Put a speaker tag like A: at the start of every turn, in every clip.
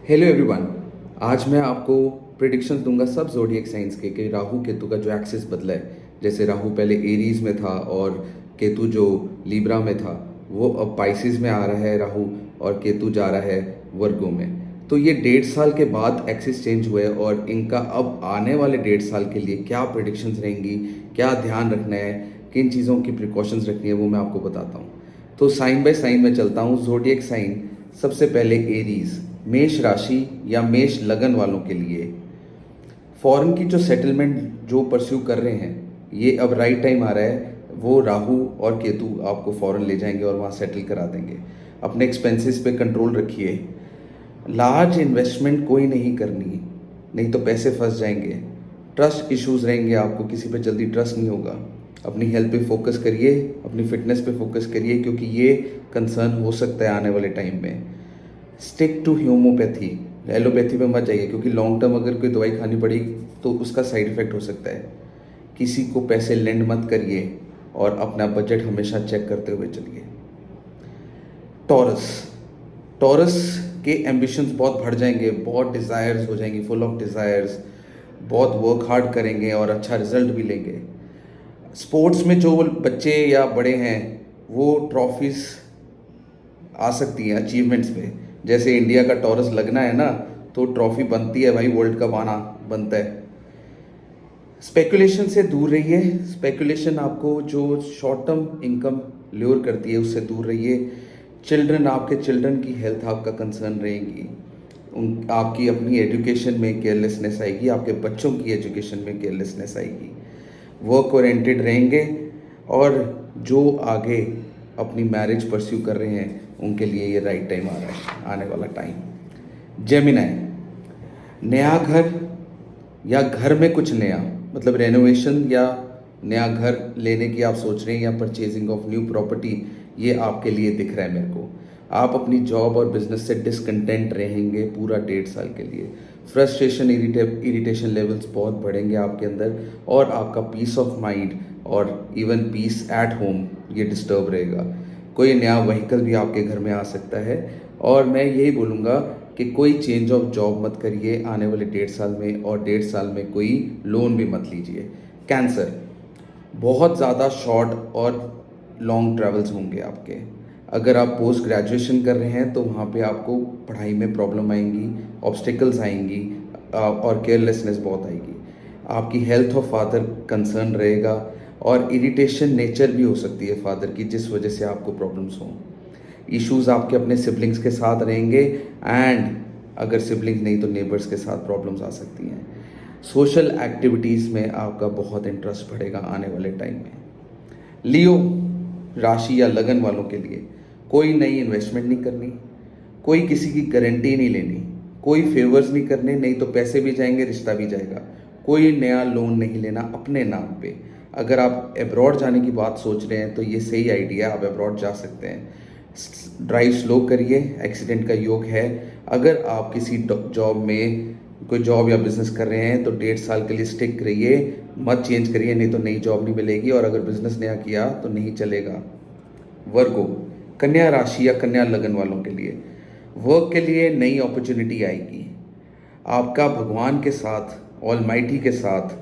A: Hello everyone. आज मैं आपको प्रिडिक्शंस दूंगा सब ज़ोडिएक साइंस के कि राहु केतु का जो एक्सिस बदला है। जैसे राहु पहले एरीज में था और केतु जो लीब्रा में था वो अब पाइसिस में आ रहा है राहु, और केतु जा रहा है वर्गो में। तो ये 1.5 साल के बाद एक्सिस चेंज हुए और इनका अब आने वाले 1.5 साल के लिए क्या प्रिडिक्शंस रहेंगी, क्या ध्यान रखना है, किन चीज़ों की प्रिकॉशंस रखनी है, वो मैं आपको बताता हूँ। तो साइन बाय साइन में चलता हूँ। ज़ोडिएक साइन सबसे पहले एरीज, मेष राशि या मेष लगन वालों के लिए फॉरेन की जो सेटलमेंट जो परस्यू कर रहे हैं, ये अब राइट टाइम आ रहा है। वो राहु और केतु आपको फॉरेन ले जाएंगे और वहाँ सेटल करा देंगे। अपने एक्सपेंसेस पे कंट्रोल रखिए। लार्ज इन्वेस्टमेंट कोई नहीं करनी, नहीं तो पैसे फंस जाएंगे। ट्रस्ट इश्यूज रहेंगे, आपको किसी पे जल्दी ट्रस्ट नहीं होगा। अपनी हेल्थ पे फोकस करिए, अपनी फिटनेस पे फोकस करिए, क्योंकि ये कंसर्न हो सकता है आने वाले टाइम में। स्टिक टू होम्योपैथी, एलोपैथी में मत जाइए, क्योंकि लॉन्ग टर्म अगर कोई दवाई खानी पड़ी तो उसका साइड इफेक्ट हो सकता है। किसी को पैसे लेंड मत करिए और अपना बजट हमेशा चेक करते हुए चलिए। टॉरस, टॉरस के एम्बिशंस बहुत बढ़ जाएंगे, बहुत डिज़ायर्स हो जाएंगी, फुल ऑफ डिज़ायर्स, बहुत वर्क हार्ड करेंगे और अच्छा रिजल्ट भी लेंगे। स्पोर्ट्स में जो बच्चे या बड़े हैं वो ट्रॉफीज आ सकती हैं अचीवमेंट्स पे। जैसे इंडिया का टॉरस लगना है ना, तो ट्रॉफी बनती है भाई, वर्ल्ड कप आना बनता है। स्पेकुलेशन से दूर रहिए। स्पेकुलेशन आपको जो शॉर्ट टर्म इनकम ल्योर करती है उससे दूर रहिए। चिल्ड्रन, आपके चिल्ड्रन की हेल्थ आपका कंसर्न रहेगी। आपकी अपनी एजुकेशन में केयरलेसनेस आएगी, आपके बच्चों की एजुकेशन में केयरलेसनेस आएगी। वर्क ओरिएंटेड रहेंगे और जो आगे अपनी मैरिज परस्यू कर रहे हैं उनके लिए ये राइट टाइम आ रहा है, आने वाला टाइम। जेमिनाई, नया घर या घर में कुछ नया, मतलब रेनोवेशन या नया घर लेने की आप सोच रहे हैं या परचेजिंग ऑफ न्यू प्रॉपर्टी, ये आपके लिए दिख रहा है मेरे को। आप अपनी जॉब और बिजनेस से डिसकंटेंट रहेंगे पूरा 1.5 साल के लिए। फ्रस्ट्रेशन, इरिटेशन लेवल्स बहुत बढ़ेंगे आपके अंदर, और आपका पीस ऑफ माइंड और इवन पीस एट होम ये डिस्टर्ब रहेगा। कोई नया व्हीकल भी आपके घर में आ सकता है। और मैं यही बोलूँगा कि कोई चेंज ऑफ जॉब मत करिए आने वाले 1.5 साल में, और 1.5 साल में कोई लोन भी मत लीजिए। कैंसर, बहुत ज़्यादा शॉर्ट और लॉन्ग ट्रैवल्स होंगे आपके। अगर आप पोस्ट ग्रेजुएशन कर रहे हैं तो वहाँ पे आपको पढ़ाई में प्रॉब्लम आएंगी, ऑब्स्टिकल्स आएंगी और केयरलेसनेस बहुत आएगी। आपकी हेल्थ ऑफ फादर कंसर्न रहेगा, और इरिटेशन नेचर भी हो सकती है फादर की, जिस वजह से आपको प्रॉब्लम्स हों। इश्यूज आपके अपने सिबलिंग्स के साथ रहेंगे, एंड अगर सिबलिंग्स नहीं तो नेबर्स के साथ प्रॉब्लम्स आ सकती हैं। सोशल एक्टिविटीज़ में आपका बहुत इंटरेस्ट बढ़ेगा आने वाले टाइम में। लियो राशि या लगन वालों के लिए कोई नई इन्वेस्टमेंट नहीं करनी, कोई किसी की गारंटी नहीं लेनी, कोई फेवर्स नहीं करने, नहीं तो पैसे भी जाएंगे, रिश्ता भी जाएगा। कोई नया लोन नहीं लेना अपने नाम पे। अगर आप अब्रॉड जाने की बात सोच रहे हैं तो ये सही आइडिया है, आप अब्रॉड जा सकते हैं। ड्राइव स्लो करिए, एक्सीडेंट का योग है। अगर आप किसी जॉब में कोई जॉब या बिजनेस कर रहे हैं तो 1.5 साल के लिए स्टिक रहिए, मत चेंज करिए, नहीं तो नई जॉब नहीं मिलेगी, और अगर बिजनेस नया किया तो नहीं चलेगा। वर्गो, कन्या राशि या कन्या लगन वालों के लिए वर्क के लिए नई अपॉर्चुनिटी आएगी। आपका भगवान के साथ, ऑलमाइटी के साथ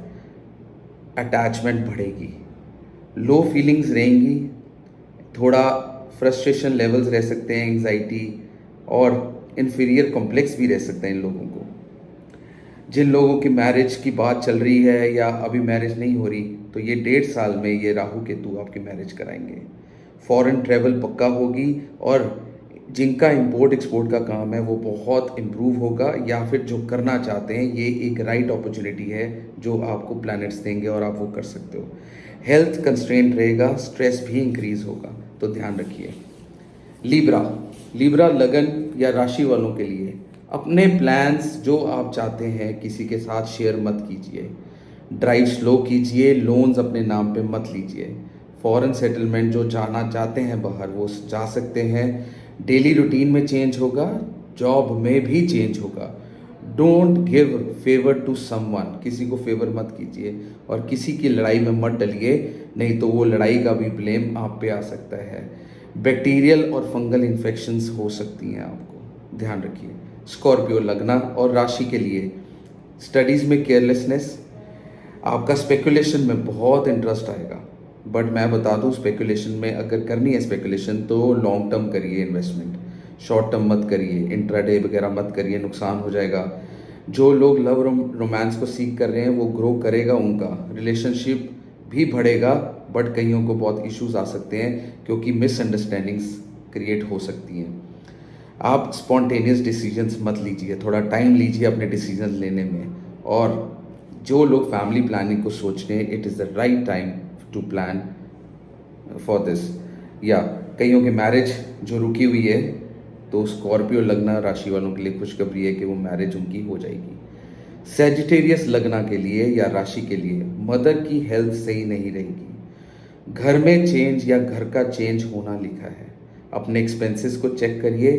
A: अटैचमेंट बढ़ेगी। लो फीलिंग्स रहेंगी, थोड़ा फ्रस्ट्रेशन लेवल्स रह सकते हैं, एंग्जाइटी और इन्फीरियर कॉम्प्लेक्स भी रह सकते हैं इन लोगों को। जिन लोगों की मैरिज की बात चल रही है या अभी मैरिज नहीं हो रही, तो ये 1.5 साल में ये राहु केतु आपकी मैरिज कराएंगे। फॉरेन ट्रेवल पक्का होगी, और जिनका इंपोर्ट एक्सपोर्ट का काम है वो बहुत इम्प्रूव होगा, या फिर जो करना चाहते हैं ये एक राइट अपॉर्चुनिटी है जो आपको प्लैनेट्स देंगे और आप वो कर सकते हो। हेल्थ कंस्ट्रेंट रहेगा, स्ट्रेस भी इंक्रीज होगा, तो ध्यान रखिए। लिब्रा, लिब्रा लगन या राशि वालों के लिए अपने प्लान्स जो आप चाहते हैं किसी के साथ शेयर मत कीजिए। ड्राइव स्लो कीजिए, लोन्स अपने नाम पे मत लीजिए। फॉरेन सेटलमेंट जो जाना चाहते हैं बाहर वो जा सकते हैं। डेली रूटीन में चेंज होगा, जॉब में भी चेंज होगा। Don't give favour to someone, किसी को फेवर मत कीजिए, और किसी की लड़ाई में मत डलिए, नहीं तो वो लड़ाई का भी ब्लेम आप पे आ सकता है। बैक्टीरियल और फंगल इन्फेक्शंस हो सकती हैं, आपको ध्यान रखिए। स्कॉर्पियो लग्न और राशि के लिए स्टडीज़ में केयरलेसनेस, आपका स्पेकुलेशन में बहुत इंटरेस्ट आएगा, बट मैं बता दूं स्पेकुलेशन में अगर करनी है स्पेकुलेशन तो लॉन्ग टर्म करिए इन्वेस्टमेंट, शॉर्ट टर्म मत करिए, इंट्राडे वगैरह मत करिए, नुकसान हो जाएगा। जो लोग लव रोमांस को सीख कर रहे हैं वो ग्रो करेगा, उनका रिलेशनशिप भी बढ़ेगा, बट कईयों को बहुत इश्यूज आ सकते हैं क्योंकि मिसअंडरस्टैंडिंग्स क्रिएट हो सकती हैं। आप स्पॉन्टेनियस डिसीजंस मत लीजिए, थोड़ा टाइम लीजिए अपने डिसीजन लेने में। और जो लोग फैमिली प्लानिंग को सोच रहे हैं, it is the right time to plan for this. या कईयों की मैरिज जो रुकी हुई है, तो स्कॉर्पियो लग्न राशि वालों के लिए खुशखबरी है कि वो मैरिज उनकी हो जाएगी। सेजिटेरियस लग्न के लिए या राशि के लिए मदर की हेल्थ सही नहीं रहेगी। घर में चेंज या घर का चेंज होना लिखा है। अपने एक्सपेंसेस को चेक करिए।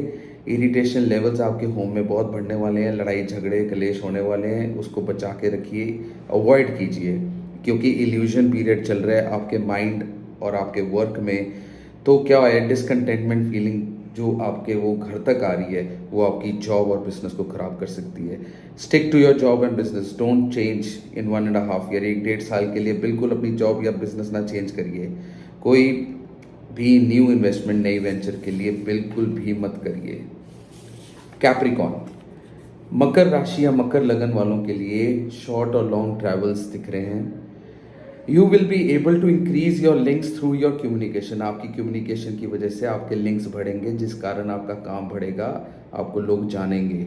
A: इरिटेशन लेवल्स आपके होम में बहुत बढ़ने वाले हैं, लड़ाई झगड़े कलेश होने वाले हैं, उसको बचा के रखिए, अवॉइड कीजिए, क्योंकि इल्यूजन पीरियड चल रहा है आपके माइंड और आपके वर्क में। तो क्या है, डिसकंटेंटमेंट फीलिंग जो आपके वो घर तक आ रही है, वो आपकी जॉब और बिजनेस को खराब कर सकती है। Stick to your job and business, don't change in 1.5 year. 1-1.5 साल के लिए बिल्कुल अपनी जॉब या बिजनेस ना चेंज करिए। कोई भी न्यू इन्वेस्टमेंट, नई वेंचर के लिए बिल्कुल भी मत करिए। कैप्रिकॉन, मकर राशि या मकर लगन वालों के लिए शॉर्ट और लॉन्ग ट्रैवल्स दिख रहे हैं। You will be able to increase your links through your communication. आपकी कम्युनिकेशन की वजह से आपके लिंक्स बढ़ेंगे, जिस कारण आपका काम बढ़ेगा, आपको लोग जानेंगे।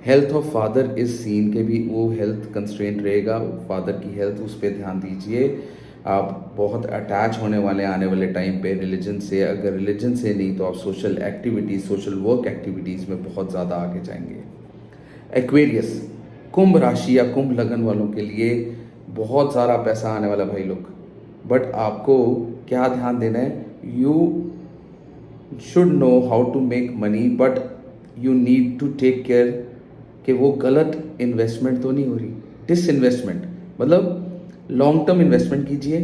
A: Health of father is seen के भी वो हेल्थ कंस्ट्रेंट रहेगा, फादर की हेल्थ, उस पर ध्यान दीजिए। आप बहुत अटैच होने वाले आने वाले टाइम पे रिलीजन से, अगर रिलीजन से नहीं तो आप social activities, social work activities में बहुत ज़्यादा आगे जाएंगे। एक्वेरियस, कुंभ राशि या कुंभ लगन वालों के लिए बहुत सारा पैसा आने वाला भाई लोग, बट आपको क्या ध्यान देना है, you should know how to make money, but you need to take care कि वो गलत इन्वेस्टमेंट तो नहीं हो रही। डिस इन्वेस्टमेंट मतलब लॉन्ग टर्म इन्वेस्टमेंट कीजिए,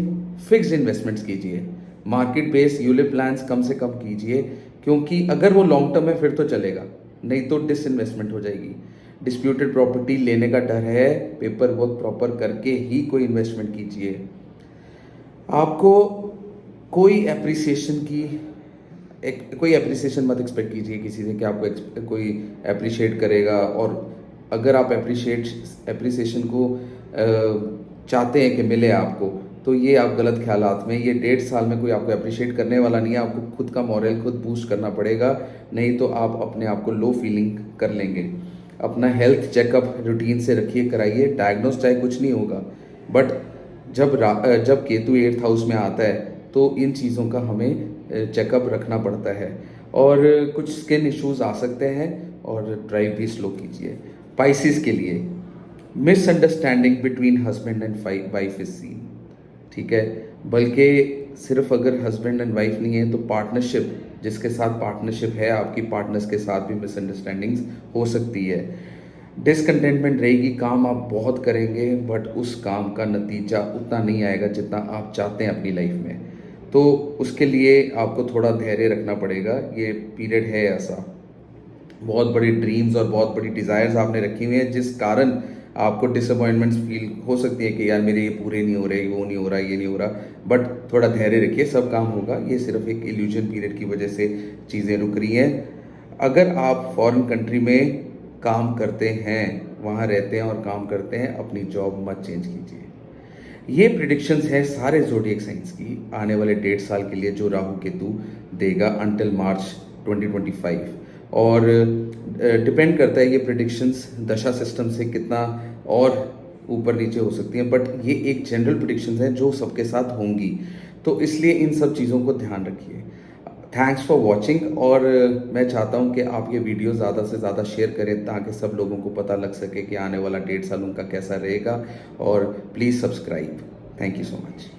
A: फिक्स्ड इन्वेस्टमेंट्स कीजिए, मार्केट बेस यूलिप प्लान्स कम से कम कीजिए, क्योंकि अगर वो लॉन्ग टर्म है फिर तो चलेगा, नहीं तो डिस इन्वेस्टमेंट हो जाएगी। डिस्प्यूटेड प्रॉपर्टी लेने का डर है, पेपर वर्क प्रॉपर करके ही कोई इन्वेस्टमेंट कीजिए। आपको कोई एप्रिसिएशन की कोई एप्रिसिएशन मत एक्सपेक्ट कीजिए किसी से कि आपको कोई अप्रिशिएट करेगा, और अगर आप एप्रिसिएशन को चाहते हैं कि मिले आपको, तो ये आप गलत ख्यालात में, ये 1.5 साल में कोई आपको अप्रिशिएट करने वाला नहीं है। आपको खुद का मॉरल खुद बूस्ट करना पड़ेगा, नहीं तो आप अपने आप को लो फीलिंग कर लेंगे। अपना हेल्थ चेकअप रूटीन से रखिए, कराइए। डायग्नोस चाहे कुछ नहीं होगा, बट जब केतु 8th हाउस में आता है तो इन चीज़ों का हमें चेकअप रखना पड़ता है, और कुछ स्किन इश्यूज आ सकते हैं, और ड्राइव भी स्लो कीजिए। पाइसिस के लिए misunderstanding between husband and wife is seen, ठीक है, बल्कि सिर्फ अगर हस्बैंड एंड वाइफ नहीं है तो पार्टनरशिप, जिसके साथ पार्टनरशिप है आपकी, पार्टनर्स के साथ भी मिसअंडरस्टैंडिंग्स हो सकती है। डिसकंटेंटमेंट रहेगी, काम आप बहुत करेंगे बट उस काम का नतीजा उतना नहीं आएगा जितना आप चाहते हैं अपनी लाइफ में, तो उसके लिए आपको थोड़ा धैर्य रखना पड़ेगा। ये पीरियड है ऐसा, बहुत बड़ी ड्रीम्स और बहुत बड़ी डिज़ायर्स आपने रखी हुई हैं, जिस कारण आपको डिसअपॉइंटमेंट्स फील हो सकती है कि यार मेरे ये पूरे नहीं हो रहे, वो नहीं हो रहा, ये नहीं हो रहा, बट थोड़ा धैर्य रखिए, सब काम होगा। ये सिर्फ एक इल्यूजन पीरियड की वजह से चीज़ें रुक रही हैं। अगर आप फॉरेन कंट्री में काम करते हैं, वहाँ रहते हैं और काम करते हैं, अपनी जॉब मत चेंज कीजिए। ये प्रिडिक्शंस हैं सारे ज़ोडिएक साइंस की आने वाले 1.5 साल के लिए, जो राहु केतु देगा अंटिल मार्च 2025, और डिपेंड करता है ये प्रिडिक्शंस दशा सिस्टम से कितना और ऊपर नीचे हो सकती हैं, बट ये एक जनरल प्रिडिक्शंस हैं जो सबके साथ होंगी, तो इसलिए इन सब चीज़ों को ध्यान रखिए। थैंक्स फॉर वॉचिंग, और मैं चाहता हूँ कि आप ये वीडियो ज़्यादा से ज़्यादा शेयर करें ताकि सब लोगों को पता लग सके कि आने वाला 1.5 साल उनका कैसा रहेगा, और please subscribe. Thank you so much.